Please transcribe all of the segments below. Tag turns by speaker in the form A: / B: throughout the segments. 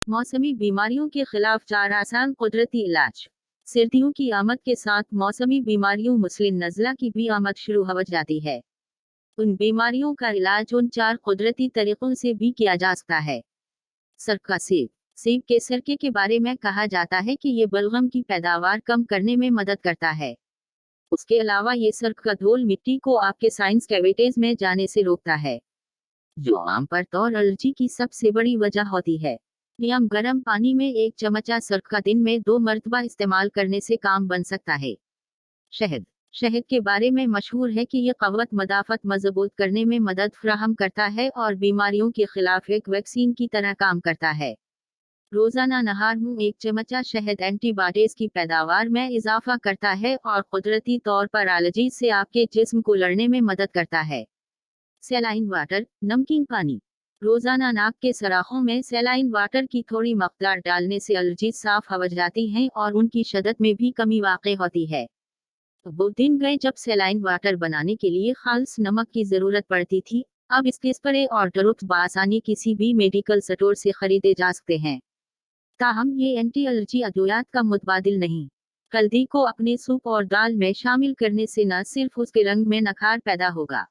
A: मौसमी बीमारियों के खिलाफ 4 आसान कुदरती इलाज। सर्दियों की आमद के साथ मौसमी बीमारियों मुस्लिन नज़ला की भी आमद शुरू हो जाती है। उन बीमारियों का इलाज उन 4 कुदरती तरीकों से भी किया जा सकता है। सरका सेब। सेब के सरके के बारे में कहा जाता है कि ये बलगम की पैदावार कम करने में मदद करता है। उसके अलावा ये सर्क का धूल मिट्टी को आपके साइनस कैविटीज में जाने से रोकता है, जो आमतौर पर एलर्जी की सबसे बड़ी वजह होती है। नियम: गर्म पानी में 1 चमचा सर्क का दिन में 2 मरतबा इस्तेमाल करने से काम बन सकता है। शहद। शहद के बारे में मशहूर है कि यह क़व्वत मदाफ़त मजबूत करने में मदद फराहम करता है और बीमारियों के खिलाफ एक वैक्सीन की तरह काम करता है। रोजाना नहार में 1 चमचा शहद एंटीबॉडीज की पैदावार में इजाफा करता है और कुदरती तौर पर एलर्जी से आपके जिस्म को लड़ने में मदद करता है। सैलाइन वाटर, नमकीन पानी। रोजाना नाक के सराखों में सैलाइन वाटर की थोड़ी मकदार डालने से एलर्जी साफ हो जाती हैं और उनकी शदत में भी कमी वाक़ई होती है। वो दिन गए जब सैलाइन वाटर बनाने के लिए खालिस नमक की जरूरत पड़ती थी। अब इसके स्प्रे और ड्रॉप्स बआसानी किसी भी मेडिकल स्टोर से खरीदे जा सकते हैं। ताहम ये एंटी एलर्जी अद्वियात का मुतबादिल नहीं। हल्दी को अपने सूप और दाल में शामिल करने से न सिर्फ उसके रंग में नखार पैदा होगा,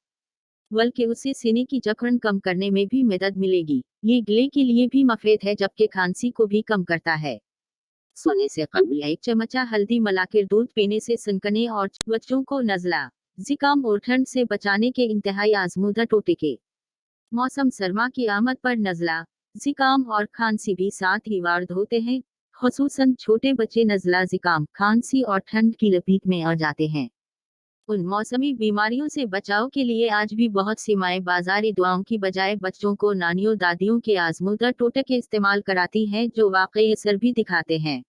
A: बल्कि उससे सीने की जकड़न कम करने में भी मदद मिलेगी। ये गले के लिए भी मुफीद है, जबकि खांसी को भी कम करता है। सोने से कबल 1 चमचा हल्दी मिलाकर दूध पीने से सनकने और बच्चों को नज़ला, ज़ुकाम और ठंड से बचाने के इंतहाई आजमूदा टोटके। मौसम सरमा की आमद पर नज़ला, ज़ुकाम और खांसी भी साथ ही वारद होते हैं। खुसूसन छोटे बच्चे नज़ला, ज़ुकाम, खांसी और ठंड की लपेट में आ जाते हैं। उन मौसमी बीमारियों से बचाव के लिए आज भी बहुत सी माएँ बाजारी दुआओं की बजाय बच्चों को नानियों दादियों के आजमूदा टोटके इस्तेमाल कराती हैं, जो वाकई असर भी दिखाते हैं।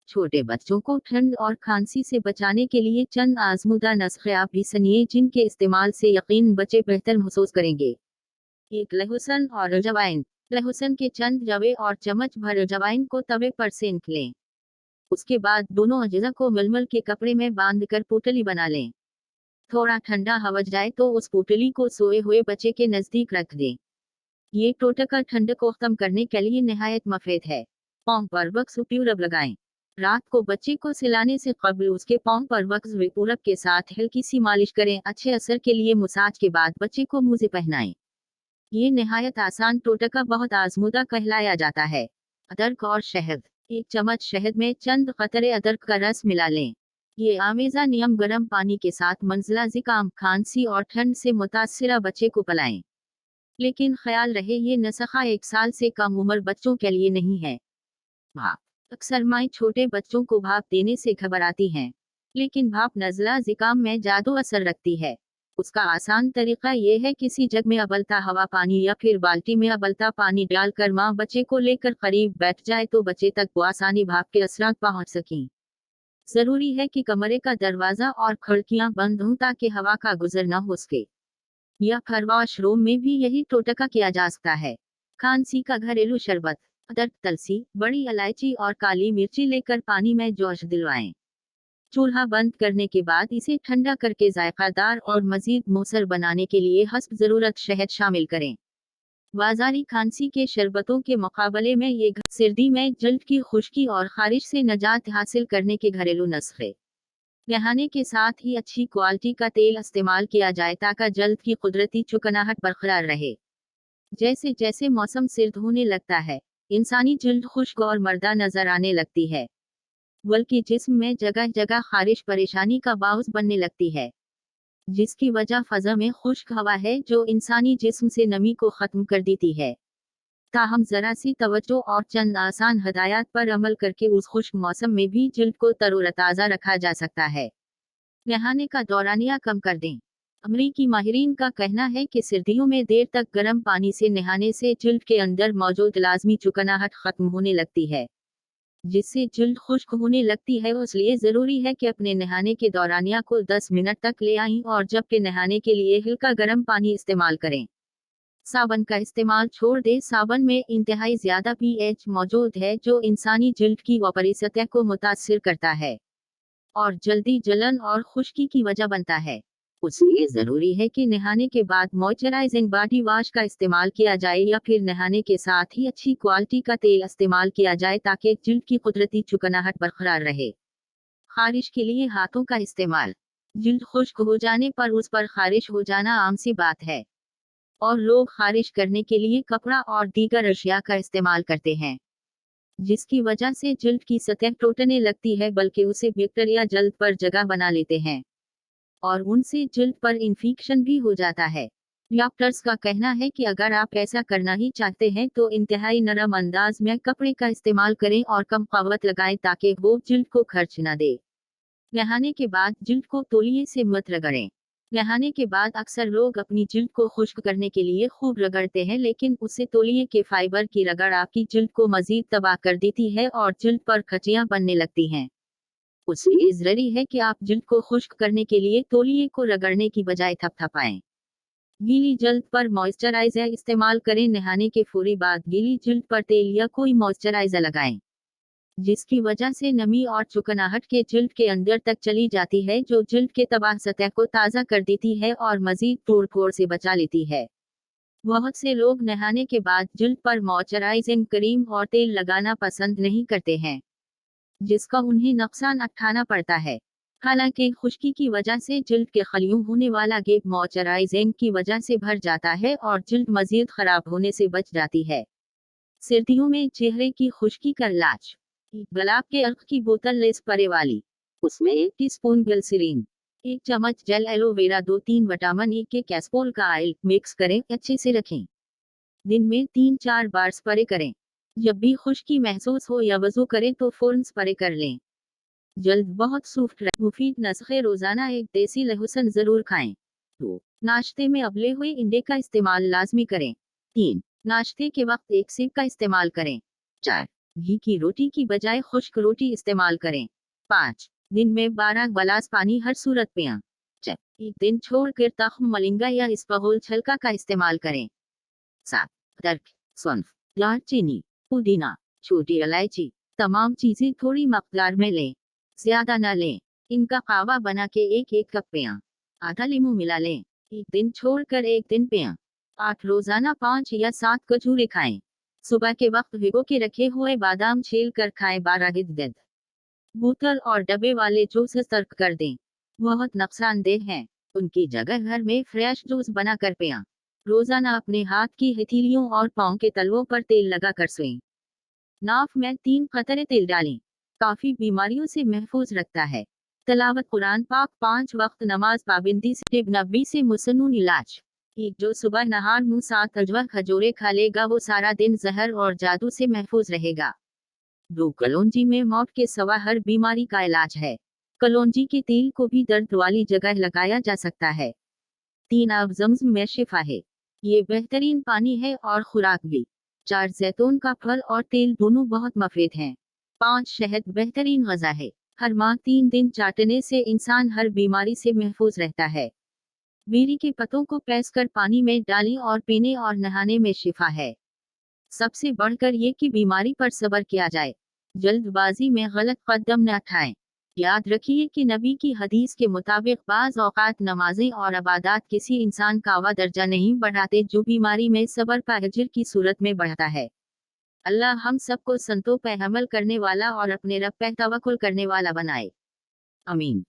A: छोटे बच्चों को ठंड और खांसी से बचाने के लिए चंद आजमूदा नुस्खे आप भी सुनिए, जिनके इस्तेमाल से यकीन बच्चे बेहतर महसूस करेंगे। 1 लहसुन और अजवाइन। लहसुन के चंद जवे और चम्मच भर अजवाइन को तवे पर सेंक लें। उसके बाद दोनों अज्जा को मलमल के कपड़े में बांधकर पोटली बना लें। थोड़ा ठंडा हो जाए तो उस पोटली को सोए हुए बच्चे के नज़दीक रख दें। ये टोटका ठंड को खत्म करने के लिए निहायत मुफीद है। पाँव पर वक्स प्यूरब लगाएं। रात को बच्चे को सिलाने से कबल उसके पाँव पर वक्स प्यूरब के साथ हल्की सी मालिश करें। अच्छे असर के लिए मसाज के बाद बच्चे को मोज़े पहनाएं। ये निहायत आसान टोटका बहुत आजमूदा कहलाया जाता है। अदरक और शहद। 1 चम्मच शहद में चंद कतरे अदरक का रस मिला लें। ये आमेज़ा नियम गर्म पानी के साथ मंजला, ज़ुकाम, खांसी और ठंड से मुतासिरा बच्चे को पिलाएं। लेकिन ख्याल रहे, ये नुस्खा 1 साल से कम उम्र बच्चों के लिए नहीं है। भाप। अक्सर माएँ छोटे बच्चों को भाप देने से घबराती हैं, लेकिन भाप नज़ला, ज़ुकाम में जादू असर रखती है। उसका आसान तरीका ये है, किसी जग में उबलता हवा पानी या फिर बाल्टी में उबलता पानी डालकर माँ बच्चे को लेकर करीब बैठ जाए तो बच्चे तक बआसानी भाप के असरात पहुँच सकें। जरूरी है कि कमरे का दरवाजा और खिड़कियां बंद हों ताकि हवा का गुजर न हो सके। या फिर वॉशरूम में भी यही टोटका किया जा सकता है। खांसी का घरेलू शरबत। अदरक, तुलसी, बड़ी इलायची और काली मिर्ची लेकर पानी में जोश दिलवाएं। चूल्हा बंद करने के बाद इसे ठंडा करके जायकादार और मजीद मौसर बनाने के लिए हस्ब ज़रूरत शहद शामिल करें। बाजारी खांसी के शरबतों के मुकाबले में ये सर्दी में जल्द की खुश्की और खारिश से निजात हासिल करने के घरेलू नुस्खे। नहाने के साथ ही अच्छी क्वालिटी का तेल इस्तेमाल किया जाए ताकि जल्द की कुदरती चिकनाहट बरकरार रहे। जैसे जैसे मौसम सर्द होने लगता है, इंसानी जल्द खुश्क और मर्दा नजर आने लगती है, बल्कि जिस्म में जगह जगह खारिश परेशानी का बाउस बनने लगती है, जिसकी वजह फ़ज़ा में खुश्क हवा है जो इंसानी जिस्म से नमी को ख़त्म कर देती है। ताहम ज़रा सी तवज्जो और चंद आसान हदायत पर अमल करके उस खुश्क मौसम में भी जिल्द को तरोताज़ा रखा जा सकता है। नहाने का दौरानिया कम कर दें। अमरीकी माहिरीन का कहना है कि सर्दियों में देर तक गर्म पानी से नहाने से जिल्द के अंदर मौजूद लाजमी चिकनाहट ख़त्म होने लगती है, जिससे जिल्द खुश्क होने लगती है। इसलिए ज़रूरी है कि अपने नहाने के दौरानिया को 10 मिनट तक ले आएं और जबकि नहाने के लिए हल्का गर्म पानी इस्तेमाल करें। साबुन का इस्तेमाल छोड़ दें। साबुन में इंतहाई ज़्यादा pH मौजूद है, जो इंसानी जिल्द की ऊपरी सतह को मुतासिर करता है और जल्दी जलन और खुश्की की वजह बनता है। इसलिए जरूरी है कि नहाने के बाद मॉइस्चराइजिंग बॉडी वॉश का इस्तेमाल किया जाए या फिर नहाने के साथ ही अच्छी क्वालिटी का तेल इस्तेमाल किया जाए ताकि जिल्द की कुदरती चिकनाहट बरकरार रहे। खारिश के लिए हाथों का इस्तेमाल। जिल्द खुश्क हो जाने पर उस पर खारिश हो जाना आम सी बात है और लोग खारिश करने के लिए कपड़ा और दीगर अशिया का इस्तेमाल करते हैं, जिसकी वजह से जिल्द की सतह टूटने लगती है, बल्कि उसे बैक्टीरिया जल्द पर जगह बना लेते हैं और उनसे जिल्द पर इन्फेक्शन भी हो जाता है। डॉक्टर्स का कहना है कि अगर आप ऐसा करना ही चाहते हैं तो इंतहाई नरम अंदाज में कपड़े का इस्तेमाल करें और कम कवत लगाएं ताकि वो जिल्द को खर्च न दे। नहाने के बाद जिल्द को तौलिए से मत रगड़ें। नहाने के बाद अक्सर लोग अपनी जिल्द को खुश्क करने के लिए खूब रगड़ते हैं, लेकिन उससे तौलिए के फाइबर की रगड़ आपकी जिल्द को मजीद तबाह कर देती है और जिल्द पर खचियां बनने लगती हैं। इसलिए जरूरी है कि आप जिल्द को खुश्क करने के लिए तौलिए को रगड़ने की बजाय थपथपाएं। गीली जिल्द पर मॉइस्चराइजर इस्तेमाल करें। नहाने के फौरी बाद गीली जिल्द पर तेल या कोई मॉइस्चराइजर लगाएं, जिसकी वजह से नमी और चिकनाहट के जिल्द के अंदर तक चली जाती है, जो जिल्द के तबाह सतह को ताज़ा कर देती है और मजीद तोड़ फोड़ से बचा लेती है। बहुत से लोग नहाने के बाद जिल्द पर मॉइस्चराइजिंग क्रीम और तेल लगाना पसंद नहीं करते हैं, जिसका उन्हें नुकसान उठाना पड़ता है। हालांकि खुश्की की वजह से जिल्द के खलियों होने वाला गैप मॉइस्चराइजिंग की वजह से भर जाता है और जिल्द मजीद खराब होने से बच जाती है। सर्दियों में चेहरे की खुश्की का इलाज। गुलाब के अर्क की बोतल ले स्प्रे वाली, उसमें 1 टीस्पून ग्लिसरीन, 1 चम्मच जेल एलोवेरा, 2-3 विटामिन E के कैप्सूल का ऑयल मिक्स करें, अच्छे से रखें। दिन में 3-4 बार स्प्रे करें। जब भी खुश्की महसूस हो या वजू करें तो फौरन स्प्रे कर लें। जल्द बहुत सॉफ्ट रहे। मुफीद नुस्खे। रोजाना एक देसी लहसुन जरूर खाएं। 2. नाश्ते में उबले हुए अंडे का इस्तेमाल लाजमी करें। 3. नाश्ते के वक्त एक सेब का इस्तेमाल करें। 4. घी की रोटी की बजाय खुश्क रोटी इस्तेमाल करें। 5. दिन में 12 गिलास पानी हर सूरत पिएं। 6. एक दिन छोड़कर तख्म मलिंगा या इसबगोल छिलका का इस्तेमाल करें। 7. अदरक, सौंफ, दालचीनी, पुदीना, छोटी इलायची, तमाम चीजें थोड़ी मकदार में लें, ज्यादा न लें। इनका कावा बना के 1-1 कप पिएं। आधा लीमू मिला लें। एक दिन छोड़कर एक दिन पिएं। 8. रोजाना 5 या 7 खजूरें खाएं। सुबह के वक्त भिगो के रखे हुए बादाम छील कर खाएं। 12 हिद्दत। बोतल और डब्बे वाले जूस तर्क कर दें, बहुत नुकसानदेह हैं। उनकी जगह घर में फ्रेश जूस बना कर पिएं। रोजाना अपने हाथ की हथेलियों और पांव के तलवों पर तेल लगा कर सोएं। नाक में 3 कतरे तेल डालें, काफी बीमारियों से महफूज रखता है। तलावत कुरान पाक, 5 वक्त नमाज पाबंदी से टिब नबी से मुसन्नुन इलाज। एक जो सुबह नहार मुंह 7 अजवा खजूरें खा लेगा वो सारा दिन जहर और जादू से महफूज रहेगा। 2. कलौंजी में मौत के सवा हर बीमारी का इलाज है। कलौंजी के तेल को भी दर्द वाली जगह लगाया जा सकता है। 3. अब ज़म्ज़म में शिफा है, ये बेहतरीन पानी है और खुराक भी। 4. जैतून का फल और तेल दोनों बहुत मुफीद हैं। 5. शहद बेहतरीन गज़ा है, हर माह 3 दिन चाटने से इंसान हर बीमारी से महफूज रहता है। बेरी के पत्तों को पीस कर पानी में डालें और पीने और नहाने में शिफा है। सबसे बढ़कर ये कि बीमारी पर सब्र किया जाए, जल्दबाजी में गलत कदम न उठाएं। याद रखिए कि नबी की हदीस के मुताबिक बाज़ औक़ात नमाजें और इबादत किसी इंसान का आवा दर्जा नहीं बढ़ाते जो बीमारी में सब्र का अजर की सूरत में बढ़ता है। अल्लाह हम सबको संतों पे अमल करने वाला और अपने रब पे तवक्कुल करने वाला बनाए। आमीन।